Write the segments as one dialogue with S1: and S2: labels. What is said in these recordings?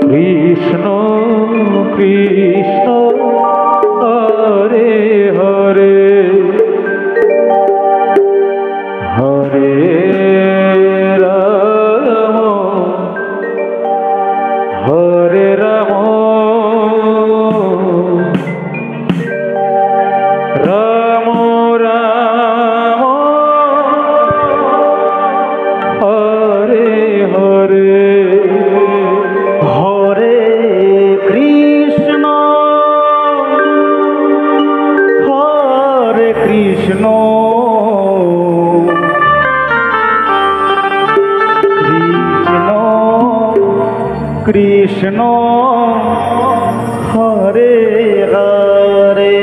S1: Krishna Krishna Hare Hare Hare Ram Hare Ram Ram Ram Hare Hare
S2: Hare Krishna Krishna Krishna Hare Hare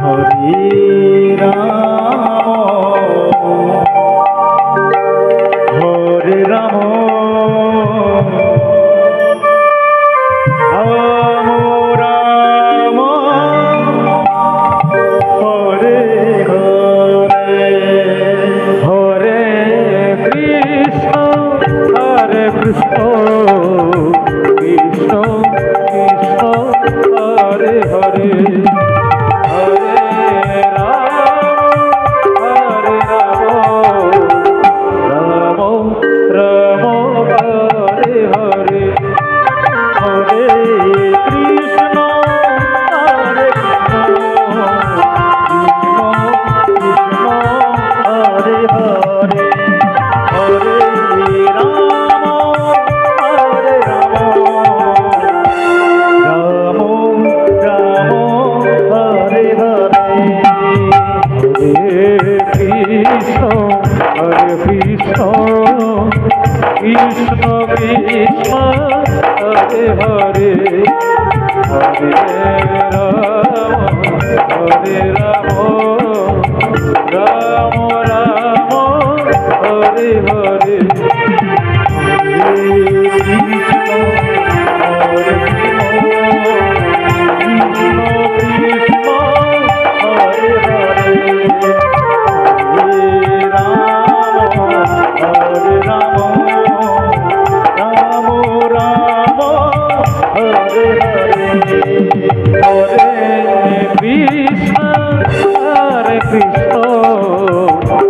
S2: Hare Ram Hare Ram
S1: Krishna Krishna Krishna Hare Hare Hare Ram Ram Ram Hare Hare
S2: Hare Krishna Krishna Hare Hare Hare
S1: Krishna Krishna Krishna Hare Hare Hare Ram Ram Ram Hare Hare Krishna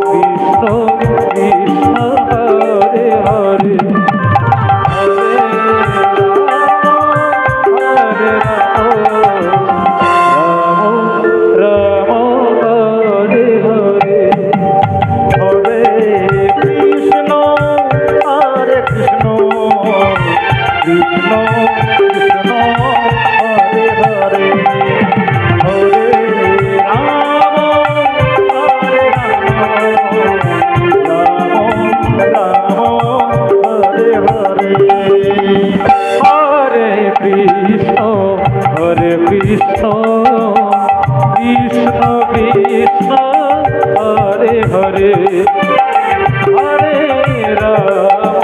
S1: Krishna Krishna Hare Hare Hare Ram Ram Ram Hare Hare Hare Krishna Krishna Krishna Krishna Hare Hare Hare Ram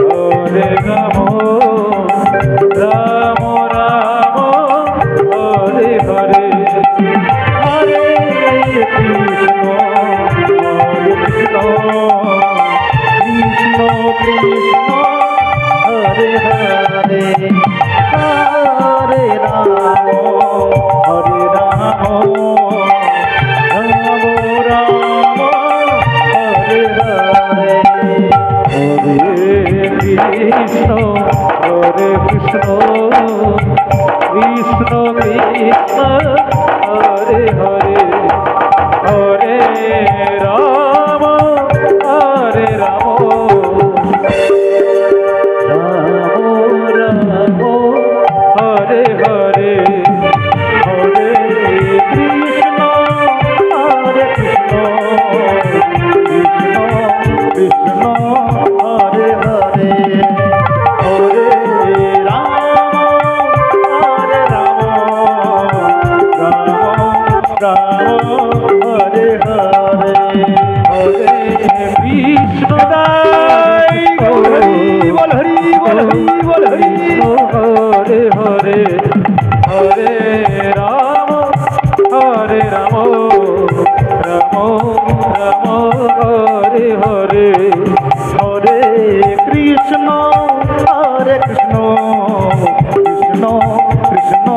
S1: Hare Ram Ram Ram Hare Hare Hare Krishna Krishna Krishna Krishna Hare Hare Hare Ram Ram Ram
S2: Krishna Krishna